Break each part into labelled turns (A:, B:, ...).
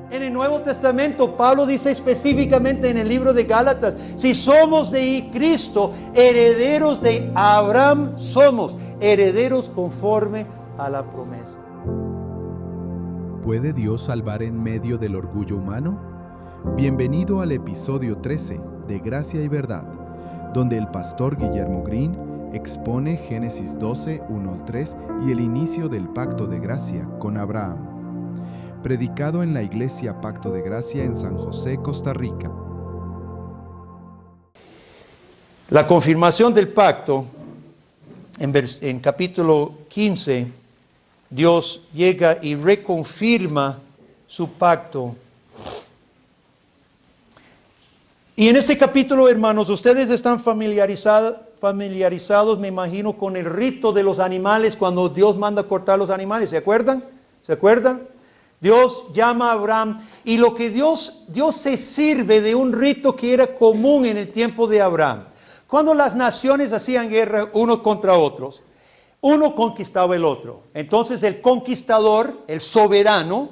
A: En el Nuevo Testamento, Pablo dice específicamente en el libro de Gálatas, si somos de Cristo, herederos de Abraham somos, herederos conforme a la promesa.
B: ¿Puede Dios salvar en medio del orgullo humano? Bienvenido al episodio 13 de Gracia y Verdad, donde el pastor Guillermo Green expone Génesis 12, 1 al 3 y el inicio del pacto de gracia con Abraham. Predicado en la Iglesia Pacto de Gracia en San José, Costa Rica.
A: La confirmación del pacto, en capítulo 15, Dios llega y reconfirma su pacto. Y en este capítulo, hermanos, ustedes están familiarizados, me imagino, con el rito de los animales cuando Dios manda cortar los animales. ¿Se acuerdan? ¿Se acuerdan? Dios llama a Abraham y lo que Dios se sirve de un rito que era común en el tiempo de Abraham. Cuando las naciones hacían guerra unos contra otros, uno conquistaba el otro. Entonces el conquistador, el soberano,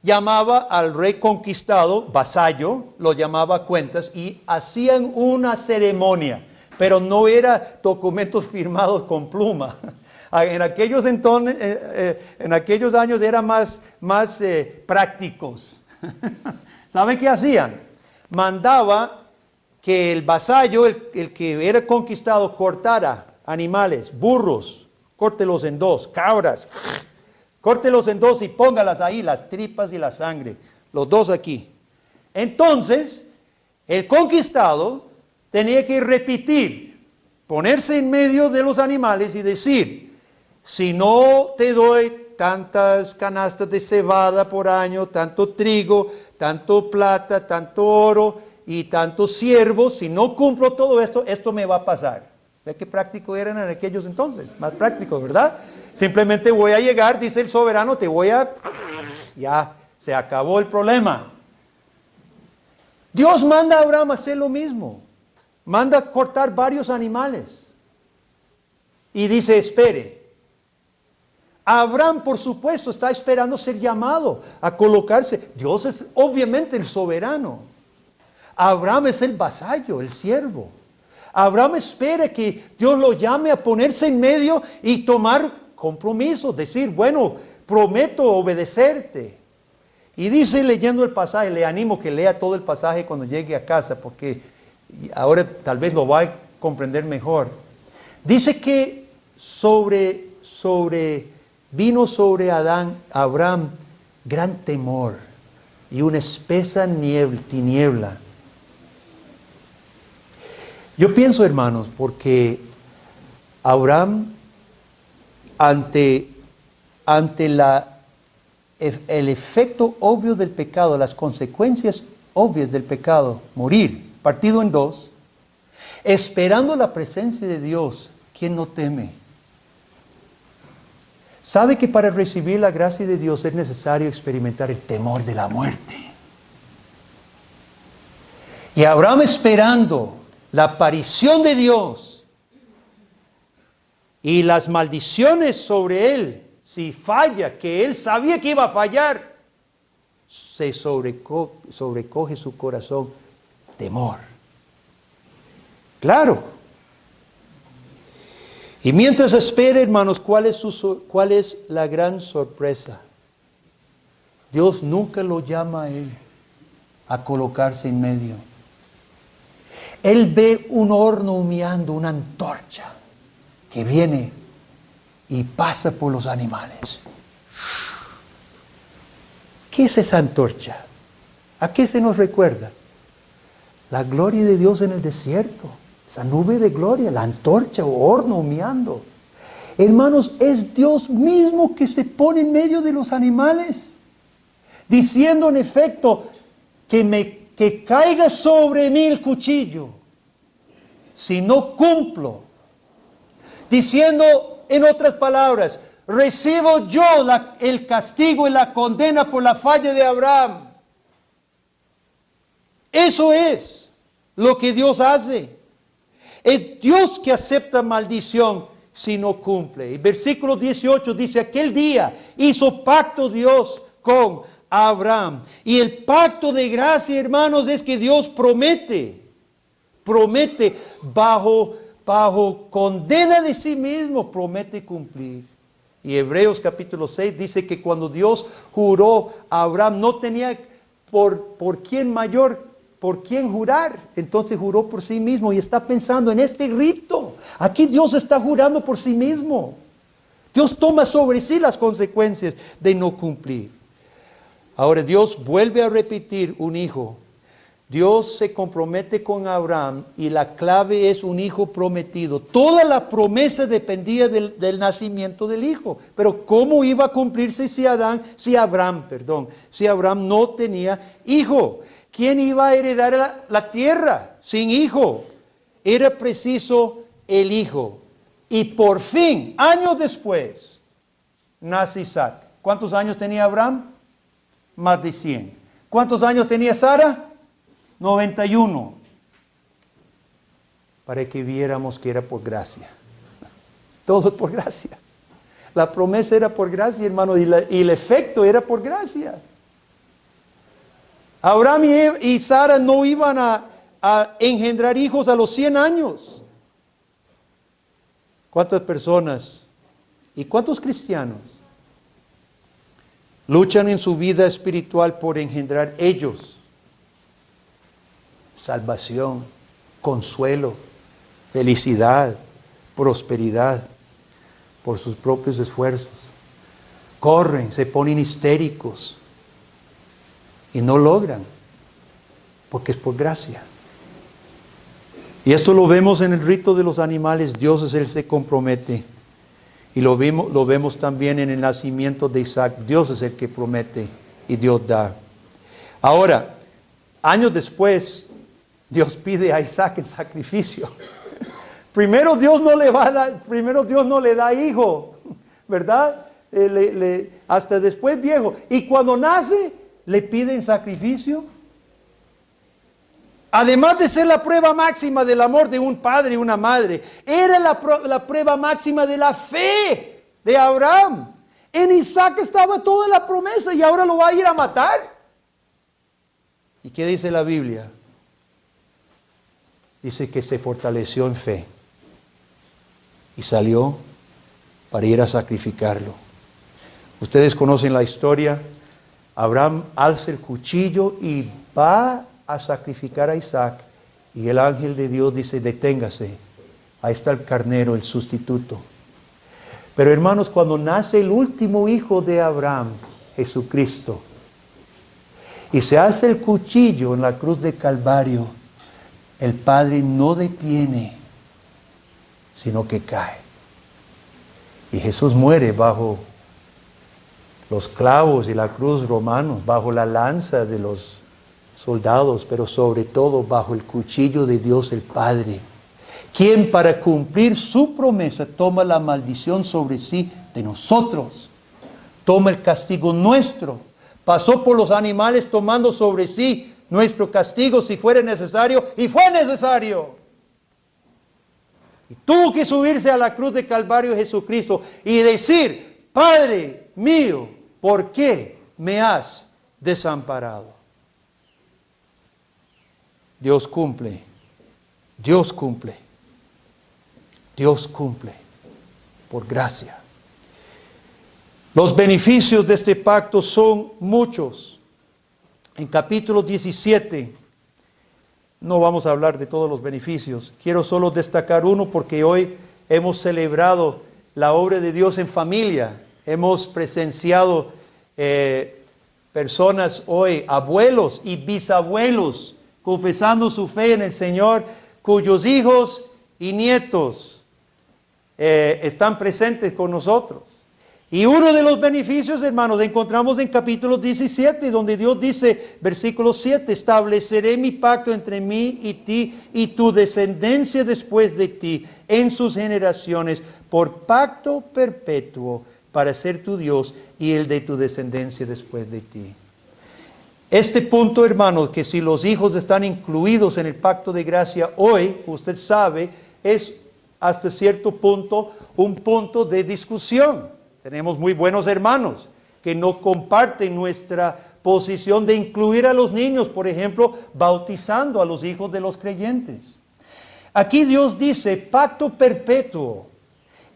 A: llamaba al rey conquistado, vasallo, lo llamaba a cuentas y hacían una ceremonia, pero no era documentos firmados con pluma. En aquellos años eran más prácticos. ¿Saben qué hacían? Mandaba que el vasallo, el que era conquistado, cortara animales, burros, córtelos en dos, cabras, córtelos en dos y póngalas ahí, las tripas y la sangre, los dos aquí. Entonces, el conquistado tenía que repetir, ponerse en medio de los animales y decir: si no te doy tantas canastas de cebada por año, tanto trigo, tanto plata, tanto oro y tantos siervos, si no cumplo todo esto, esto me va a pasar. ¿Ve qué práctico eran en aquellos entonces? Más práctico, ¿verdad? Simplemente voy a llegar, dice el soberano, ya, se acabó el problema. Dios manda a Abraham a hacer lo mismo. Manda a cortar varios animales. Y dice, espere. Abraham, por supuesto, está esperando ser llamado a colocarse. Dios es obviamente el soberano. Abraham es el vasallo, el siervo. Abraham espera que Dios lo llame a ponerse en medio y tomar compromiso, decir, bueno, prometo obedecerte. Y dice, leyendo el pasaje, le animo que lea todo el pasaje cuando llegue a casa, porque ahora tal vez lo va a comprender mejor. Dice que vino sobre Abraham gran temor y una espesa tiniebla. Yo pienso, hermanos, porque Abraham, ante el efecto obvio del pecado, las consecuencias obvias del pecado, morir, partido en dos, esperando la presencia de Dios, ¿quién no teme? Sabe que para recibir la gracia de Dios es necesario experimentar el temor de la muerte. Y Abraham, esperando la aparición de Dios y las maldiciones sobre él, si falla, que él sabía que iba a fallar, se sobrecoge su corazón temor. Claro. Y mientras espera, hermanos, ¿cuál es la gran sorpresa? Dios nunca lo llama a él a colocarse en medio. Él ve un horno humeando, una antorcha que viene y pasa por los animales. ¿Qué es esa antorcha? ¿A qué se nos recuerda? La gloria de Dios en el desierto. Esa nube de gloria, la antorcha o horno humeando. Hermanos, es Dios mismo que se pone en medio de los animales, diciendo en efecto que caiga sobre mí el cuchillo, si no cumplo. Diciendo, en otras palabras, recibo yo el castigo y la condena por la falla de Abraham. Eso es lo que Dios hace. Es Dios que acepta maldición si no cumple. Y versículo 18 dice, aquel día hizo pacto Dios con a Abraham. Y el pacto de gracia, hermanos, es que Dios promete bajo condena de sí mismo, promete cumplir. Y Hebreos capítulo 6 dice que cuando Dios juró a Abraham, no tenía por quién jurar. Entonces juró por sí mismo y está pensando en este rito. Aquí Dios está jurando por sí mismo. Dios toma sobre sí las consecuencias de no cumplir. Ahora Dios vuelve a repetir un hijo. Dios se compromete con Abraham y la clave es un hijo prometido. Toda la promesa dependía del nacimiento del hijo. Pero ¿cómo iba a cumplirse si Abraham no tenía hijo? ¿Quién iba a heredar la tierra sin hijo? Era preciso el hijo. Y por fin, años después, nace Isaac. ¿Cuántos años tenía Abraham? Más de 100. ¿Cuántos años tenía Sara? 91. Para que viéramos que era por gracia. Todo por gracia. La promesa era por gracia, hermano, y el efecto era por gracia. Abraham y Sara no iban a engendrar hijos a los 100 años. ¿Cuántas personas y cuántos cristianos luchan en su vida espiritual por engendrar ellos salvación, consuelo, felicidad, prosperidad por sus propios esfuerzos? Corren, se ponen histéricos y no logran, porque es por gracia. Y esto lo vemos en el rito de los animales. Dios es el que se compromete. Y lo vemos también en el nacimiento de Isaac. Dios es el que promete y Dios da. Ahora, años después, Dios pide a Isaac en sacrificio. Primero Dios no le da hijo, ¿verdad? Hasta después viejo. Y cuando nace, le pide en sacrificio. Además de ser la prueba máxima del amor de un padre y una madre, era la prueba máxima de la fe de Abraham. En Isaac estaba toda la promesa y ahora lo va a ir a matar. ¿Y qué dice la Biblia? Dice que se fortaleció en fe y salió para ir a sacrificarlo. Ustedes conocen la historia. Abraham alza el cuchillo y va a sacrificar a Isaac, y el ángel de Dios dice: deténgase, ahí está el carnero, el sustituto. Pero hermanos, cuando nace el último hijo de Abraham, Jesucristo, y se hace el cuchillo en la cruz de Calvario, el Padre no detiene, sino que cae. Y Jesús muere bajo los clavos y la cruz romanos, bajo la lanza de los soldados, pero sobre todo bajo el cuchillo de Dios el Padre, quien para cumplir su promesa toma la maldición sobre sí de nosotros, toma el castigo nuestro, pasó por los animales tomando sobre sí nuestro castigo si fuera necesario, y fue necesario. Y tuvo que subirse a la cruz de Calvario Jesucristo y decir: Padre mío, ¿por qué me has desamparado? Dios cumple, Dios cumple, Dios cumple por gracia. Los beneficios de este pacto son muchos. En capítulo 17, no vamos a hablar de todos los beneficios, quiero solo destacar uno porque hoy hemos celebrado la obra de Dios en familia. Hemos presenciado personas hoy, abuelos y bisabuelos, confesando su fe en el Señor, cuyos hijos y nietos están presentes con nosotros. Y uno de los beneficios, hermanos, encontramos en capítulo 17, donde Dios dice, versículo 7, estableceré mi pacto entre mí y ti y tu descendencia después de ti en sus generaciones por pacto perpetuo para ser tu Dios y el de tu descendencia después de ti. Este punto, hermanos, que si los hijos están incluidos en el pacto de gracia hoy, usted sabe, es hasta cierto punto un punto de discusión. Tenemos muy buenos hermanos que no comparten nuestra posición de incluir a los niños, por ejemplo, bautizando a los hijos de los creyentes. Aquí Dios dice pacto perpetuo.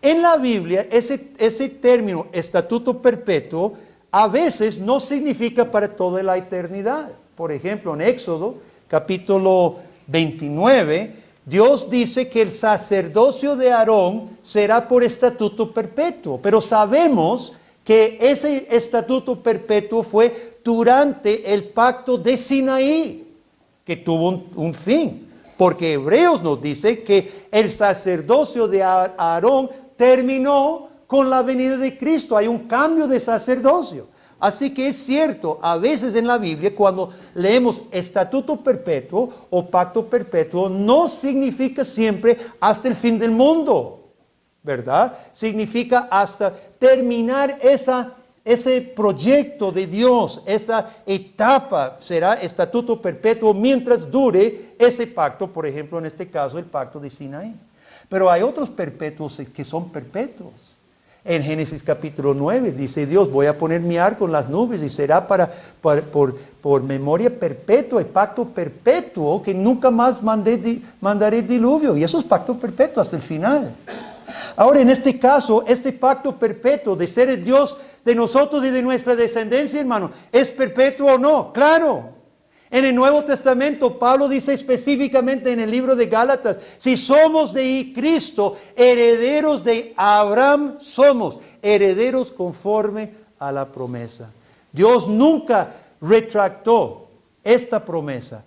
A: En la Biblia, ese término, estatuto perpetuo, a veces no significa para toda la eternidad. Por ejemplo, en Éxodo, capítulo 29, Dios dice que el sacerdocio de Aarón será por estatuto perpetuo. Pero sabemos que ese estatuto perpetuo fue durante el pacto de Sinaí, que tuvo un fin. Porque Hebreos nos dice que el sacerdocio de Aarón terminó con la venida de Cristo. Hay un cambio de sacerdocio. Así que es cierto, a veces en la Biblia cuando leemos estatuto perpetuo o pacto perpetuo, no significa siempre hasta el fin del mundo, ¿verdad? Significa hasta terminar ese proyecto de Dios, esa etapa será estatuto perpetuo mientras dure ese pacto, por ejemplo, en este caso el pacto de Sinaí. Pero hay otros perpetuos que son perpetuos. En Génesis capítulo 9 dice Dios, voy a poner mi arco en las nubes y será por memoria perpetua, el pacto perpetuo que nunca más mandaré diluvio. Y eso es pacto perpetuo hasta el final. Ahora, en este caso, este pacto perpetuo de ser el Dios de nosotros y de nuestra descendencia, hermano, ¿es perpetuo o no? Claro. En el Nuevo Testamento, Pablo dice específicamente en el libro de Gálatas, si somos de Cristo, herederos de Abraham somos, herederos conforme a la promesa. Dios nunca retractó esta promesa.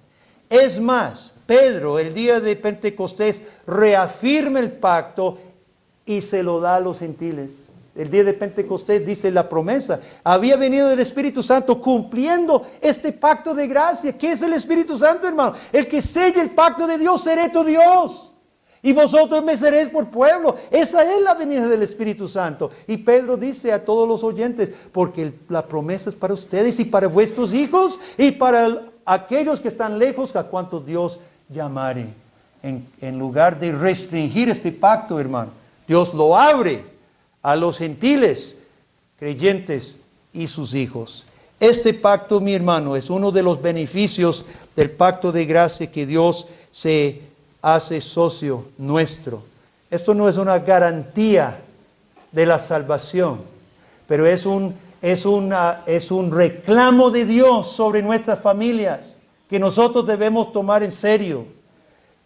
A: Es más, Pedro, el día de Pentecostés, reafirma el pacto y se lo da a los gentiles. El día de Pentecostés dice la promesa. Había venido el Espíritu Santo cumpliendo este pacto de gracia. ¿Qué es el Espíritu Santo, hermano? El que sella el pacto de Dios, seré tu Dios. Y vosotros me seréis por pueblo. Esa es la venida del Espíritu Santo. Y Pedro dice a todos los oyentes, porque la promesa es para ustedes y para vuestros hijos y para aquellos que están lejos, a cuantos Dios llamare. En lugar de restringir este pacto, hermano, Dios lo abre a los gentiles, creyentes y sus hijos. Este pacto, mi hermano, es uno de los beneficios del pacto de gracia que Dios se hace socio nuestro. Esto no es una garantía de la salvación, pero es un reclamo de Dios sobre nuestras familias que nosotros debemos tomar en serio.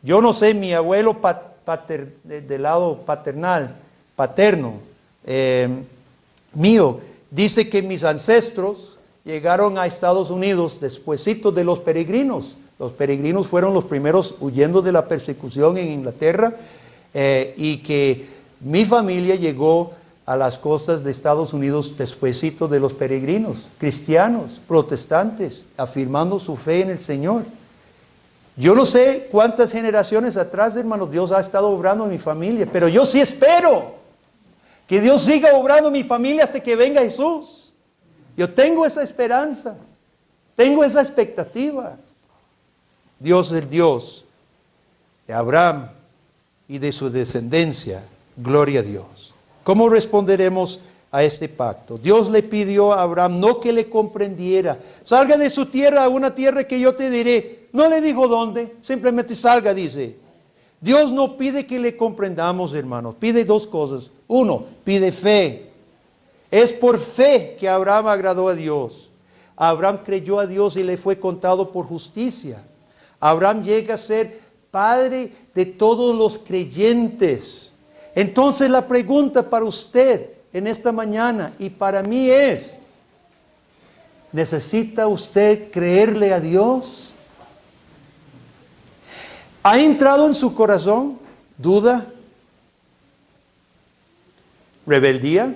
A: Yo no sé, mi abuelo del lado paterno, mío, dice que mis ancestros llegaron a Estados Unidos despuesito de los peregrinos. Los peregrinos fueron los primeros huyendo de la persecución en Inglaterra y que mi familia llegó a las costas de Estados Unidos despuesito de los peregrinos, cristianos, protestantes, afirmando su fe en el Señor. Yo no sé cuántas generaciones atrás, hermanos, Dios ha estado obrando en mi familia, pero yo sí espero que Dios siga obrando en mi familia hasta que venga Jesús. Yo tengo esa esperanza, tengo esa expectativa. Dios es el Dios de Abraham y de su descendencia. Gloria a Dios. ¿Cómo responderemos a este pacto? Dios le pidió a Abraham no que le comprendiera. Salga de su tierra a una tierra que yo te diré. No le dijo dónde, simplemente salga, dice. Dios no pide que le comprendamos, hermanos. Pide dos cosas. Uno, pide fe. Es por fe que Abraham agradó a Dios. Abraham creyó a Dios y le fue contado por justicia. Abraham llega a ser padre de todos los creyentes. Entonces la pregunta para usted en esta mañana y para mí es, ¿necesita usted creerle a Dios? ¿Ha entrado en su corazón duda, rebeldía,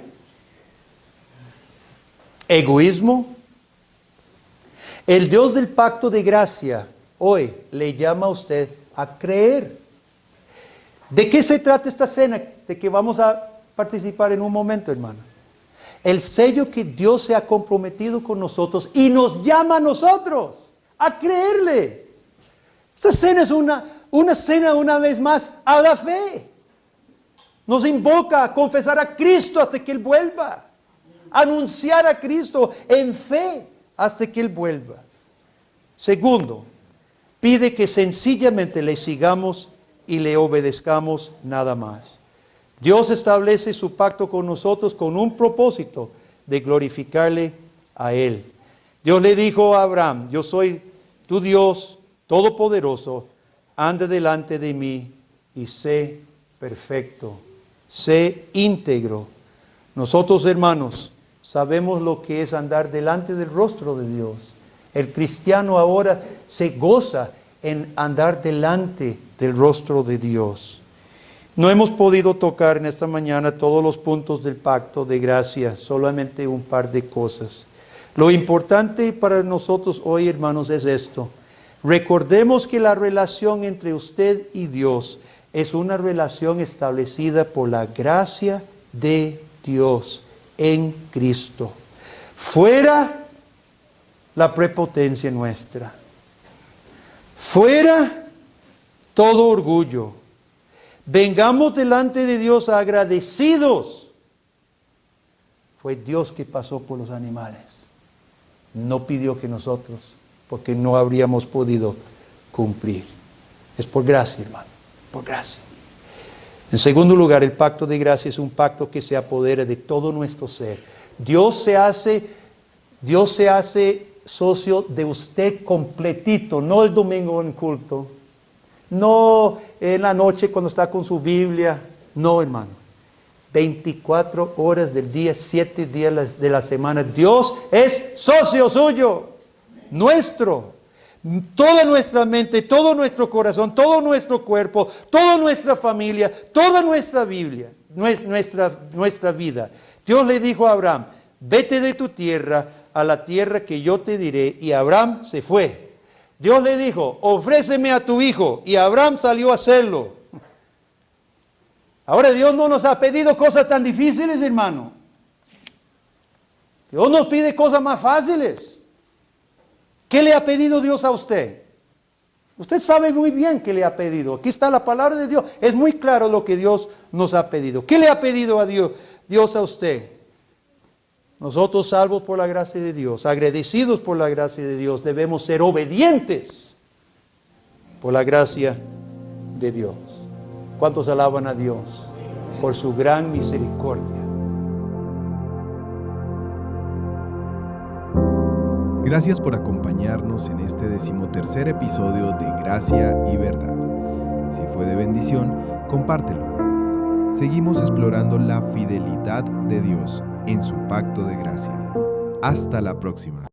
A: egoísmo? El Dios del pacto de gracia hoy le llama a usted a creer. ¿De qué se trata esta cena de que vamos a participar en un momento, hermano? El sello que Dios se ha comprometido con nosotros y nos llama a nosotros a creerle. Esta cena es una cena una vez más a la fe. Nos invoca a confesar a Cristo hasta que Él vuelva. Anunciar a Cristo en fe hasta que Él vuelva. Segundo, pide que sencillamente le sigamos y le obedezcamos nada más. Dios establece su pacto con nosotros con un propósito de glorificarle a Él. Dios le dijo a Abraham, yo soy tu Dios todopoderoso, anda delante de mí y sé perfecto, sé íntegro. Nosotros, hermanos, sabemos lo que es andar delante del rostro de Dios. El cristiano ahora se goza en andar delante del rostro de Dios. No hemos podido tocar en esta mañana todos los puntos del pacto de gracia, solamente un par de cosas. Lo importante para nosotros hoy, hermanos, es esto. Recordemos que la relación entre usted y Dios es una relación establecida por la gracia de Dios en Cristo. Fuera la prepotencia nuestra. Fuera todo orgullo. Vengamos delante de Dios agradecidos. Fue Dios que pasó por los animales. No pidió que nosotros, porque no habríamos podido cumplir. Es por gracia, hermano, por gracia. En segundo lugar, el pacto de gracia es un pacto que se apodera de todo nuestro ser. Dios se hace socio de usted completito, no el domingo en culto, no en la noche cuando está con su Biblia, no, hermano. 24 horas del día, 7 días de la semana, Dios es socio suyo, nuestro. Toda nuestra mente, todo nuestro corazón, todo nuestro cuerpo, toda nuestra familia, toda nuestra Biblia, nuestra vida. Dios le dijo a Abraham, vete de tu tierra a la tierra que yo te diré, y Abraham se fue. Dios le dijo, ofréceme a tu hijo, y Abraham salió a hacerlo. Ahora Dios no nos ha pedido cosas tan difíciles, hermano. Dios nos pide cosas más fáciles. ¿Qué le ha pedido Dios a usted? Usted sabe muy bien qué le ha pedido. Aquí está la palabra de Dios. Es muy claro lo que Dios nos ha pedido. ¿Qué le ha pedido a Dios a usted? Nosotros, salvos por la gracia de Dios, agradecidos por la gracia de Dios, debemos ser obedientes por la gracia de Dios. ¿Cuántos alaban a Dios por su gran misericordia?
B: Gracias por acompañarnos en este 13º episodio de Gracia y Verdad. Si fue de bendición, compártelo. Seguimos explorando la fidelidad de Dios en su pacto de gracia. Hasta la próxima.